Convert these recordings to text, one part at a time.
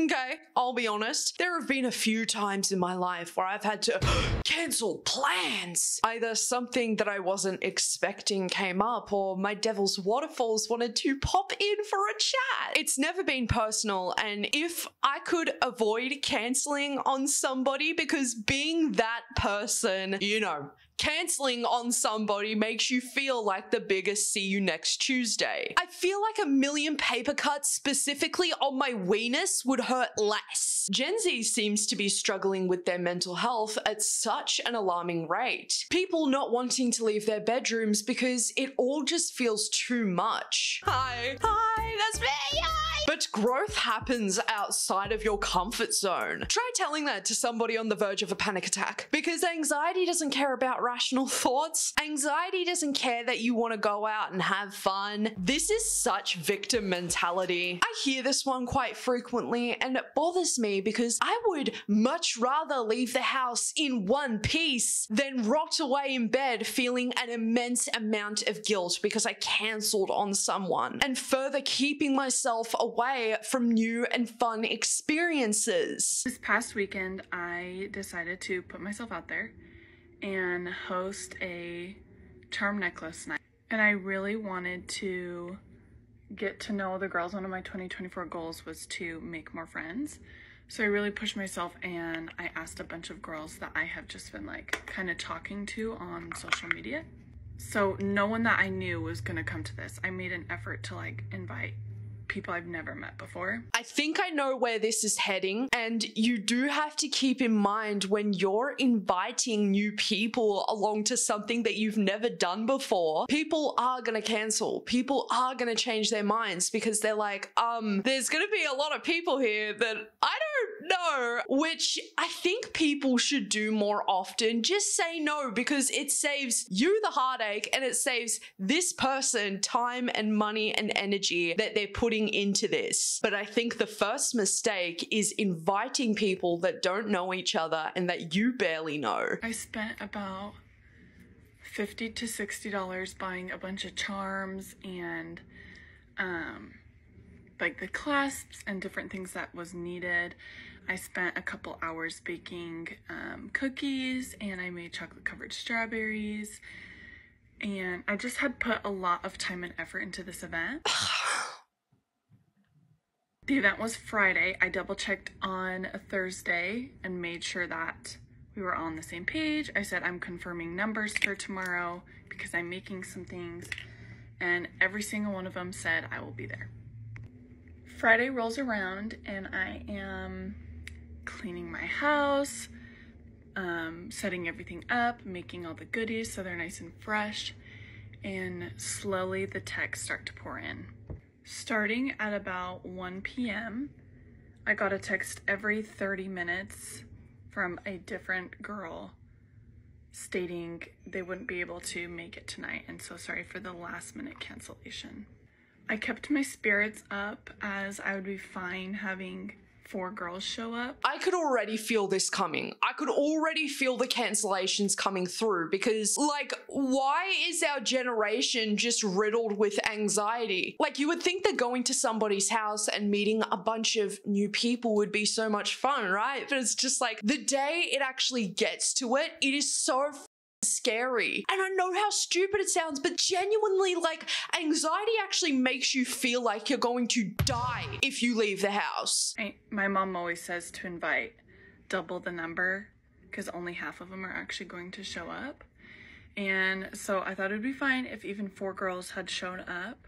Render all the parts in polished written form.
Okay, I'll be honest. There have been a few times in my life where I've had to cancel plans. Either something that I wasn't expecting came up, or my Devil's Waterfalls wanted to pop in for a chat. It's never been personal, and if I could avoid canceling on somebody, because being that person, you know, canceling on somebody makes you feel like the biggest see you next Tuesday. I feel like a million paper cuts specifically on my weenus would hurt less. Gen Z seems to be struggling with their mental health at such an alarming rate. People not wanting to leave their bedrooms because it all just feels too much. Hi, that's me, hi! But growth happens outside of your comfort zone. Try telling that to somebody on the verge of a panic attack, because anxiety doesn't care about rational thoughts. Anxiety doesn't care that you want to go out and have fun. This is such victim mentality. I hear this one quite frequently, and it bothers me because I would much rather leave the house in one piece than rot away in bed feeling an immense amount of guilt because I cancelled on someone, and further keeping myself away from new and fun experiences. This past weekend, I decided to put myself out there and host a charm necklace night. And I really wanted to get to know the girls. One of my 2024 goals was to make more friends. So I really pushed myself, and I asked a bunch of girls that I have just been like kind of talking to on social media. So no one that I knew was gonna come to this. I made an effort to like invite people I've never met before. I think I know where this is heading, and you do have to keep in mind when you're inviting new people along to something that you've never done before, people are gonna cancel. People are gonna change their minds because they're like, there's gonna be a lot of people here that I don't know, which I think people should do more often. Just say no, because it saves you the heartache and it saves this person time and money and energy that they're putting into this. But I think the first mistake is inviting people that don't know each other and that you barely know. I spent about $50 to $60 buying a bunch of charms and like the clasps and different things that was needed. I spent a couple hours baking cookies, and I made chocolate covered strawberries, and I just had put a lot of time and effort into this event. The event was Friday. I double checked on a Thursday and made sure that we were all on the same page. I said I'm confirming numbers for tomorrow because I'm making some things, and every single one of them said I will be there. Friday rolls around and I am cleaning my house, setting everything up, making all the goodies so they're nice and fresh, and slowly the texts start to pour in. Starting at about 1 p.m., I got a text every 30 minutes from a different girl stating they wouldn't be able to make it tonight and so sorry for the last minute cancellation. I kept my spirits up as I would be fine having 4 girls show up. I could already feel this coming. I could already feel the cancellations coming through because, like, why is our generation just riddled with anxiety? Like, you would think that going to somebody's house and meeting a bunch of new people would be so much fun, right? But it's just like the day it actually gets to it, it is so scary. And I know how stupid it sounds, but genuinely, like, anxiety actually makes you feel like you're going to die if you leave the house. My mom always says to invite double the number because only half of them are actually going to show up. And so I thought it would be fine if even 4 girls had shown up.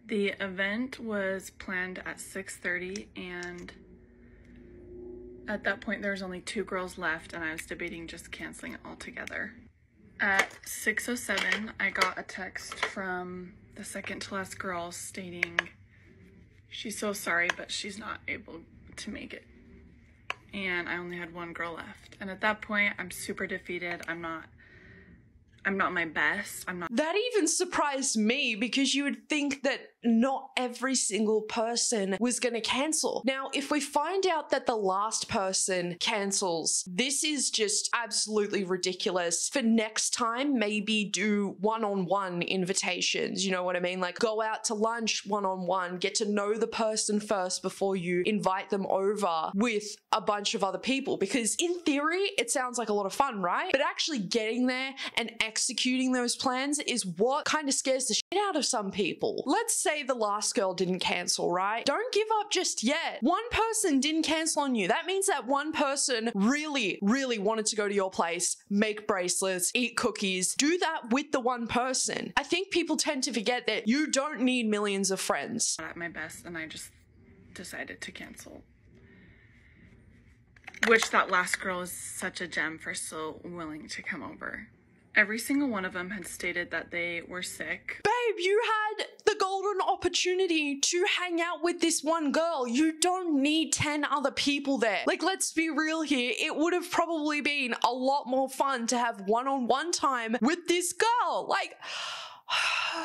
The event was planned at 6:30, and at that point there was only 2 girls left, and I was debating just canceling it altogether. At 6:07, I got a text from the second to last girl stating she's so sorry, but she's not able to make it. And I only had 1 girl left. And at that point, I'm super defeated. I'm not my best. That even surprised me because you would think that not every single person was going to cancel. Now, if we find out that the last person cancels, this is just absolutely ridiculous. For next time, maybe do one-on-one invitations. You know what I mean? Like go out to lunch one-on-one, get to know the person first before you invite them over with a bunch of other people. Because in theory, it sounds like a lot of fun, right? But actually getting there and executing those plans is what kind of scares the shit out of some people. Let's say the last girl didn't cancel, right? Don't give up just yet. One person didn't cancel on you. That means that one person really, really wanted to go to your place, make bracelets, eat cookies. Do that with the one person. I think people tend to forget that you don't need millions of friends. At my best, and I just decided to cancel. Which that last girl is such a gem for still willing to come over. Every single one of them had stated that they were sick. Babe, you had the golden opportunity to hang out with this one girl. You don't need 10 other people there. Like, let's be real here. It would have probably been a lot more fun to have one-on-one time with this girl. Like...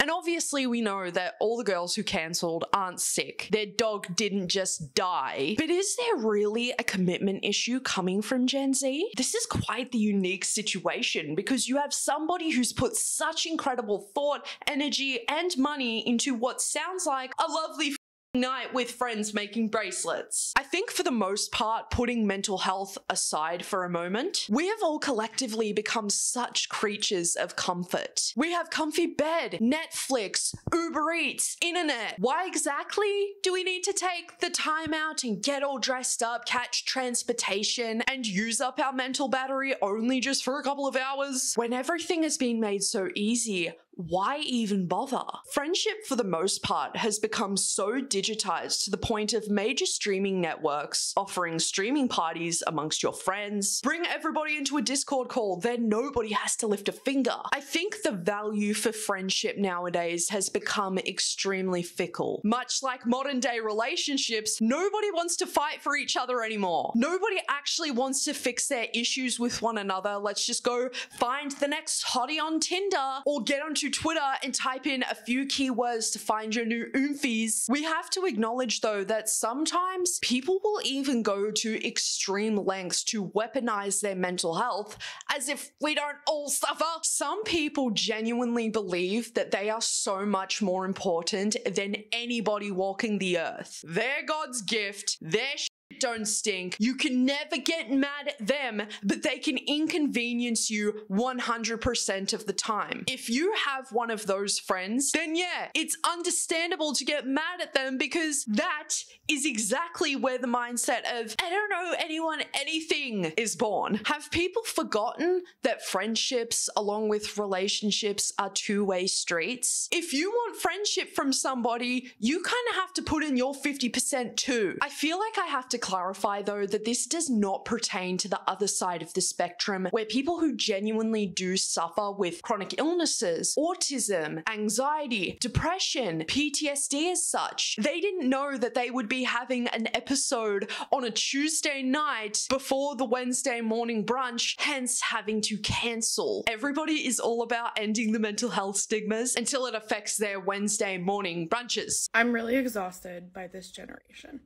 And obviously we know that all the girls who cancelled aren't sick. Their dog didn't just die. But is there really a commitment issue coming from Gen Z? This is quite the unique situation because you have somebody who's put such incredible thought, energy, and money into what sounds like a lovely night with friends making bracelets. I think for the most part, putting mental health aside for a moment, we have all collectively become such creatures of comfort. We have comfy bed, Netflix, Uber Eats, internet. Why exactly do we need to take the time out and get all dressed up, catch transportation, and use up our mental battery only just for a couple of hours? When everything has been made so easy, why even bother? Friendship, for the most part, has become so digitized to the point of major streaming networks offering streaming parties amongst your friends. Bring everybody into a Discord call, then nobody has to lift a finger. I think the value for friendship nowadays has become extremely fickle. Much like modern day relationships, nobody wants to fight for each other anymore. Nobody actually wants to fix their issues with one another. Let's just go find the next hottie on Tinder or get onto Twitter and type in a few keywords to find your new oomfies. We have to acknowledge though that sometimes people will even go to extreme lengths to weaponize their mental health as if we don't all suffer. Some people genuinely believe that they are so much more important than anybody walking the earth. They're God's gift, their don't stink. You can never get mad at them, but they can inconvenience you 100% of the time. If you have one of those friends, then yeah, it's understandable to get mad at them because that is exactly where the mindset of, I don't know anyone, anything is born. Have people forgotten that friendships, along with relationships, are two-way streets? If you want friendship from somebody, you kind of have to put in your 50% too. I feel like I have to clarify though that this does not pertain to the other side of the spectrum where people who genuinely do suffer with chronic illnesses, autism, anxiety, depression, PTSD as such, they didn't know that they would be having an episode on a Tuesday night before the Wednesday morning brunch, hence having to cancel. Everybody is all about ending the mental health stigmas until it affects their Wednesday morning brunches. I'm really exhausted by this generation.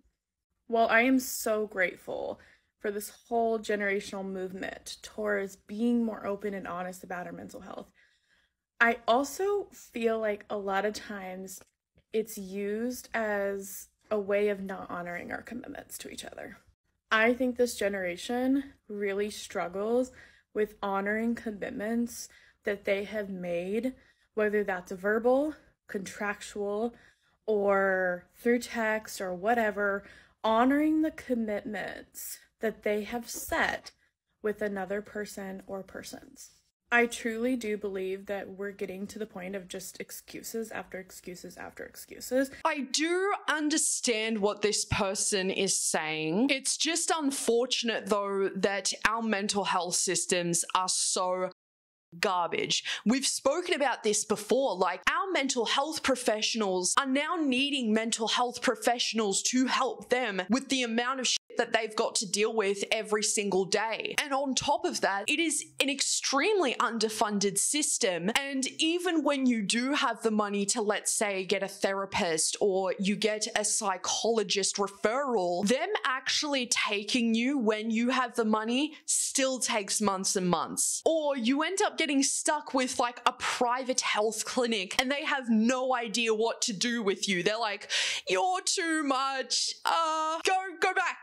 While I am so grateful for this whole generational movement towards being more open and honest about our mental health, I also feel like a lot of times it's used as a way of not honoring our commitments to each other. I think this generation really struggles with honoring commitments that they have made, whether that's verbal, contractual, or through text or whatever, honoring the commitments that they have set with another person or persons. I truly do believe that we're getting to the point of just excuses after excuses after excuses. I do understand what this person is saying. It's just unfortunate though that our mental health systems are so garbage. We've spoken about this before, like our mental health professionals are now needing mental health professionals to help them with the amount of shit that they've got to deal with every single day. And on top of that, it is an extremely underfunded system. And even when you do have the money to, let's say, get a therapist or you get a psychologist referral, them actually taking you when you have the money still takes months and months. Or you end up getting stuck with like a private health clinic and they have no idea what to do with you. They're like, you're too much.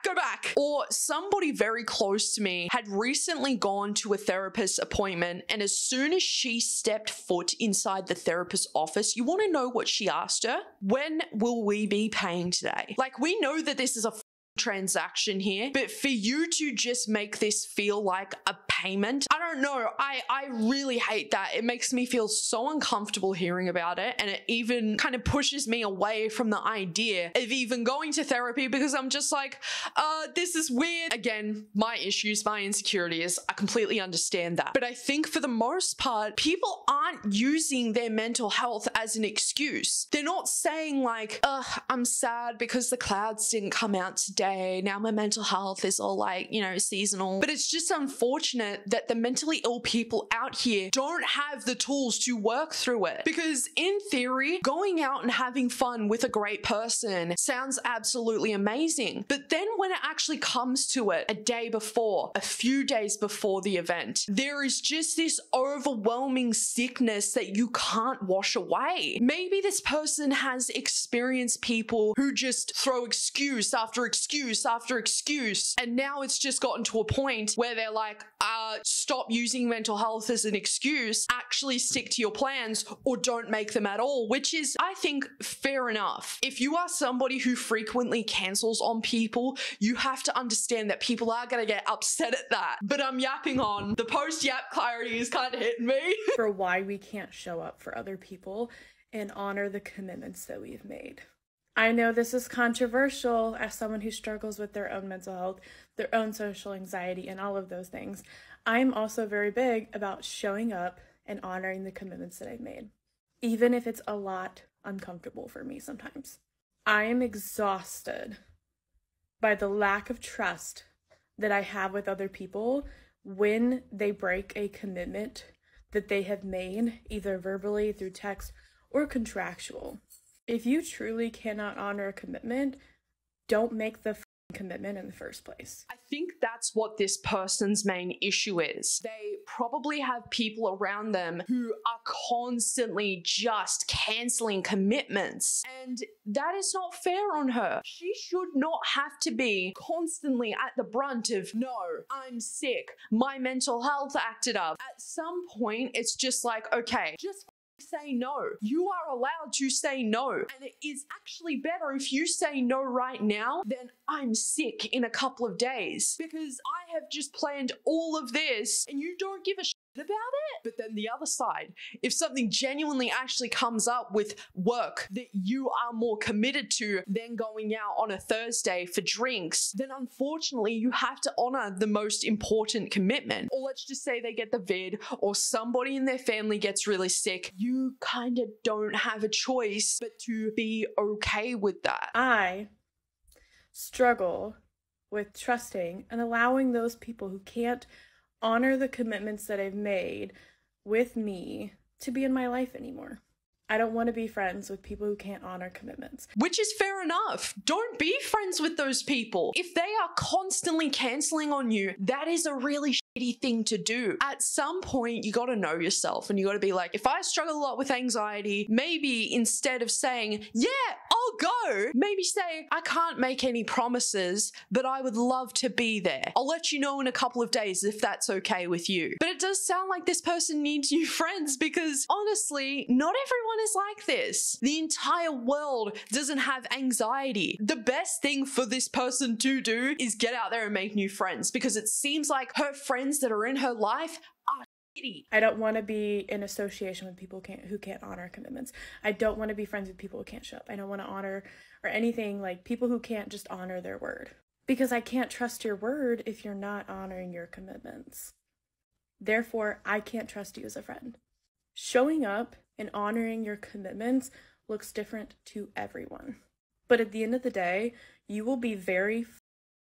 Go back. Or somebody very close to me had recently gone to a therapist appointment, and as soon as she stepped foot inside the therapist's office, you want to know what she asked her? When will we be paying today? Like, we know that this is a transaction here, but for you to just make this feel like a payment, I don't know. I really hate that. It makes me feel so uncomfortable hearing about it, and it even kind of pushes me away from the idea of even going to therapy because I'm just like, this is weird. Again, my issues, my insecurities, I completely understand that. But I think for the most part, people aren't using their mental health as an excuse. They're not saying like, I'm sad because the clouds didn't come out today. Now my mental health is all like, seasonal. But it's just unfortunate that the mentally ill people out here don't have the tools to work through it. Because in theory, going out and having fun with a great person sounds absolutely amazing. But then when it actually comes to it, a day before, a few days before the event, there is just this overwhelming sickness that you can't wash away. Maybe this person has experienced people who just throw excuse after excuse after excuse, and now it's just gotten to a point where they're like, stop using mental health as an excuse, actually stick to your plans or don't make them at all, which is, I think, fair enough. If you are somebody who frequently cancels on people, you have to understand that people are going to get upset at that. But I'm yapping on. The post-yap clarity is kind of hitting me. For why we can't show up for other people and honor the commitments that we've made. I know this is controversial as someone who struggles with their own mental health, their own social anxiety, and all of those things. I'm also very big about showing up and honoring the commitments that I've made, even if it's a lot uncomfortable for me sometimes. I am exhausted by the lack of trust that I have with other people when they break a commitment that they have made, either verbally, through text, or contractual. If you truly cannot honor a commitment, don't make the commitment in the first place. I think that's what this person's main issue is. They probably have people around them who are constantly just canceling commitments, and that is not fair on her. She should not have to be constantly at the brunt of, no, I'm sick, my mental health acted up. At some point, it's just like, okay, just say no. You are allowed to say no. And it is actually better if you say no right now than I'm sick in a couple of days, because I have just planned all of this and you don't give a shit about it. But then the other side, if something genuinely actually comes up with work that you are more committed to than going out on a Thursday for drinks, then unfortunately you have to honor the most important commitment. Or let's just say they get the vid, or somebody in their family gets really sick. You kind of don't have a choice but to be okay with that. I struggle with trusting and allowing those people who can't honor the commitments that I've made with me to be in my life anymore. I don't want to be friends with people who can't honor commitments. Which is fair enough. Don't be friends with those people. If they are constantly canceling on you, that is a really shitty thing to do. At some point, you got to know yourself and you got to be like, if I struggle a lot with anxiety, maybe instead of saying, yeah, I'll go, maybe say, I can't make any promises, but I would love to be there. I'll let you know in a couple of days if that's okay with you. But it does sound like this person needs new friends, because honestly, not everyone is like this. The entire world doesn't have anxiety. The best thing for this person to do is get out there and make new friends, because it seems like her friends that are in her life are shitty. I don't want to be in association with people who can't honor commitments. I don't want to be friends with people who can't show up. I don't want to honor or anything like people who can't just honor their word, because I can't trust your word if you're not honoring your commitments. Therefore, I can't trust you as a friend. Showing up and honoring your commitments looks different to everyone. But at the end of the day, you will be very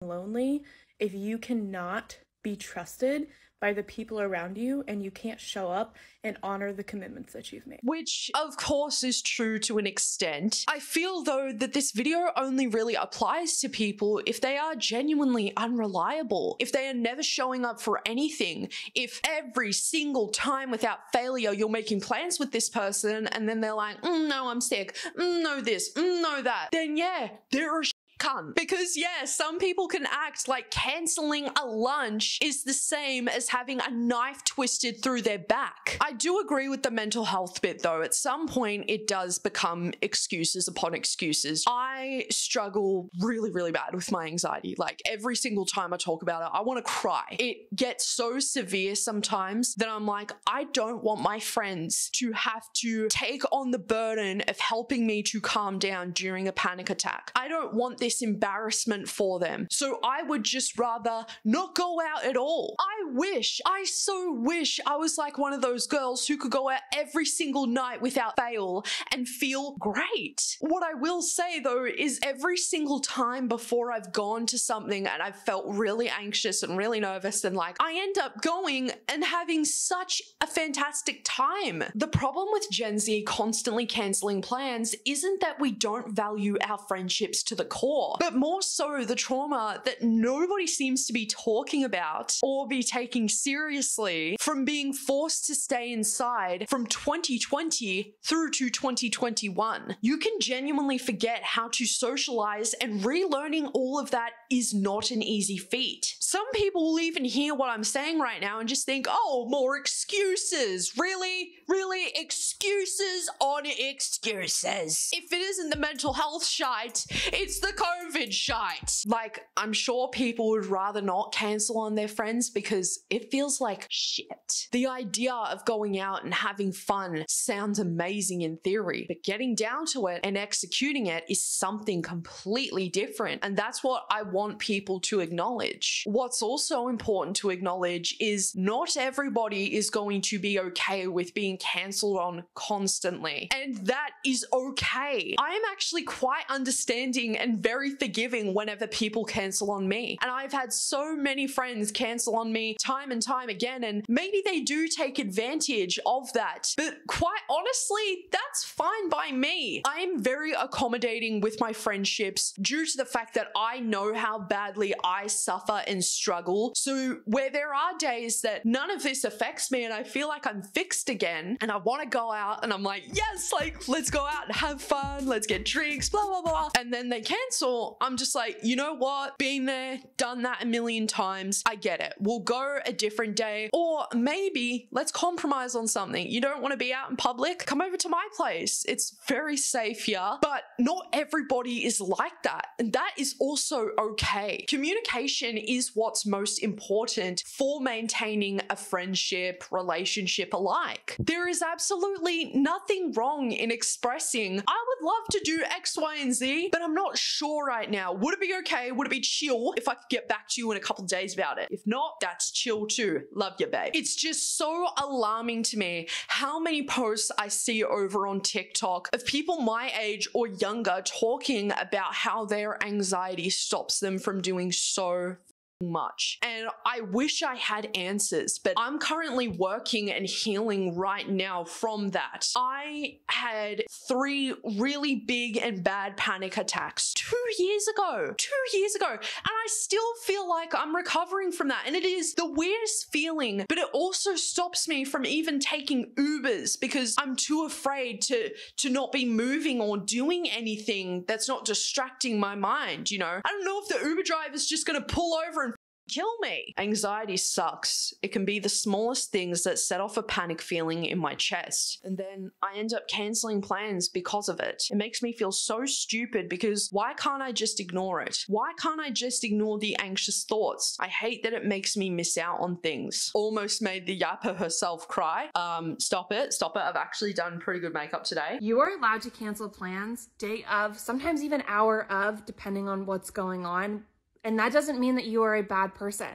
lonely if you cannot be trusted by the people around you and you can't show up and honor the commitments that you've made. Which, of course, is true to an extent. I feel, though, that this video only really applies to people if they are genuinely unreliable, if they are never showing up for anything, if every single time without failure you're making plans with this person and then they're like, no, I'm sick, no this, no that, then yeah, they're a cunt. Because yeah, some people can act like cancelling a lunch is the same as having a knife twisted through their back. I do agree with the mental health bit though. At some point it does become excuses upon excuses. I struggle really, really bad with my anxiety. Like every single time I talk about it, I want to cry. It gets so severe sometimes that I'm like, I don't want my friends to have to take on the burden of helping me to calm down during a panic attack. I don't want this embarrassment for them. So I would just rather not go out at all. I so wish I was like one of those girls who could go out every single night without fail and feel great. What I will say though is every single time before I've gone to something and I've felt really anxious and really nervous and like, I end up going and having such a fantastic time. The problem with Gen Z constantly cancelling plans isn't that we don't value our friendships to the core, but more so the trauma that nobody seems to be talking about or be taking seriously from being forced to stay inside from 2020 through to 2021. You can genuinely forget how to socialize, and relearning all of that is not an easy feat. Some people will even hear what I'm saying right now and just think, oh, more excuses. Really? Really? Excuses on excuses. If it isn't the mental health shite, it's the COVID shite. Like, I'm sure people would rather not cancel on their friends because it feels like shit. The idea of going out and having fun sounds amazing in theory, but getting down to it and executing it is something completely different. And that's what I want people to acknowledge. What's also important to acknowledge is not everybody is going to be okay with being cancelled on constantly. And that is okay. I am actually quite understanding and very forgiving whenever people cancel on me. And I've had so many friends cancel on me time and time again, and maybe they do take advantage of that. But quite honestly, that's fine by me. I am very accommodating with my friendships due to the fact that I know how badly I suffer and struggle. So where there are days that none of this affects me and I feel like I'm fixed again and I want to go out and I'm like, yes, like let's go out and have fun, let's get drinks, blah, blah, blah. And then they cancel. I'm just like, you know what? Been there, done that a million times. I get it. We'll go a different day, or maybe let's compromise on something. You don't want to be out in public? Come over to my place. It's very safe here, but not everybody is like that. And that is also okay. Communication is what's most important for maintaining a friendship, relationship alike. There is absolutely nothing wrong in expressing, I would love to do X, Y, and Z, but I'm not sure right now. Would it be okay? Would it be chill if I could get back to you in a couple of days about it? If not, that's chill too. Love you, babe. It's just so alarming to me how many posts I see over on TikTok of people my age or younger talking about how their anxiety stops them from doing so much. And I wish I had answers, but I'm currently working and healing right now from that. I had 3 really big and bad panic attacks 2 years ago. 2 years ago. And I still feel like I'm recovering from that. And it is the weirdest feeling, but it also stops me from even taking Ubers because I'm too afraid to not be moving or doing anything that's not distracting my mind, you know? I don't know if the Uber driver is just gonna pull over and kill me. Anxiety sucks. It can be the smallest things that set off a panic feeling in my chest. And then I end up cancelling plans because of it. It makes me feel so stupid because why can't I just ignore it? Why can't I just ignore the anxious thoughts? I hate that it makes me miss out on things. Almost made the yapper herself cry. Stop it. Stop it. I've actually done pretty good makeup today. You are allowed to cancel plans day of, sometimes even hour of, depending on what's going on. And that doesn't mean that you are a bad person.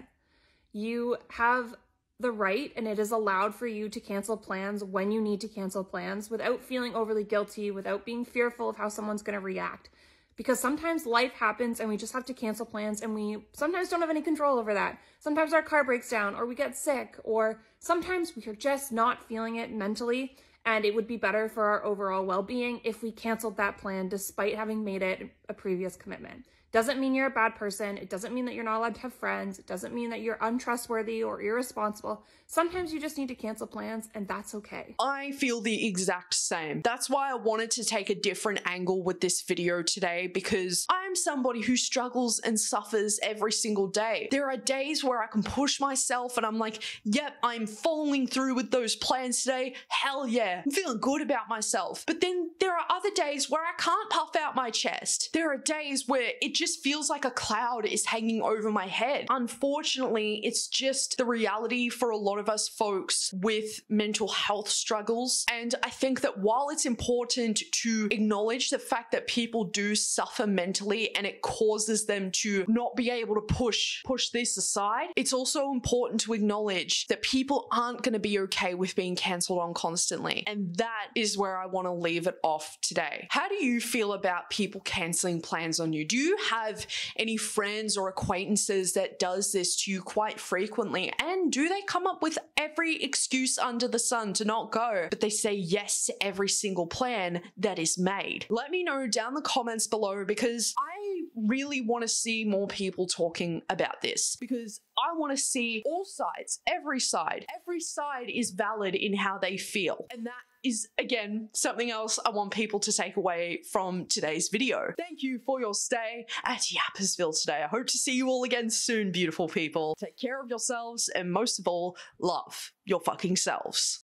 You have the right, and it is allowed for you to cancel plans when you need to cancel plans without feeling overly guilty, without being fearful of how someone's going to react. because sometimes life happens and we just have to cancel plans, and we sometimes don't have any control over that. Sometimes our car breaks down, or we get sick, or sometimes we are just not feeling it mentally, and it would be better for our overall well-being if we canceled that plan despite having made it a previous commitment. Doesn't mean you're a bad person. It doesn't mean that you're not allowed to have friends. It doesn't mean that you're untrustworthy or irresponsible. Sometimes you just need to cancel plans, and that's okay. I feel the exact same. That's why I wanted to take a different angle with this video today, because I'm somebody who struggles and suffers every single day. There are days where I can push myself and I'm like, yep, I'm following through with those plans today. Hell yeah, I'm feeling good about myself. But then there are other days where I can't puff out my chest. There are days where it just feels like a cloud is hanging over my head. Unfortunately, it's just the reality for a lot of us folks with mental health struggles. And I think that while it's important to acknowledge the fact that people do suffer mentally and it causes them to not be able to push this aside, it's also important to acknowledge that people aren't going to be okay with being cancelled on constantly. And that is where I want to leave it off today. How do you feel about people cancelling plans on you? Do you have any friends or acquaintances that does this to you quite frequently? And do they come up with every excuse under the sun to not go, but they say yes to every single plan that is made? Let me know down the comments below, because I really want to see more people talking about this, because I want to see all sides, every side. Every side is valid in how they feel. And that is, again, something else I want people to take away from today's video. Thank you for your stay at Yappersville today. I hope to see you all again soon, beautiful people. Take care of yourselves, and most of all, love your fucking selves.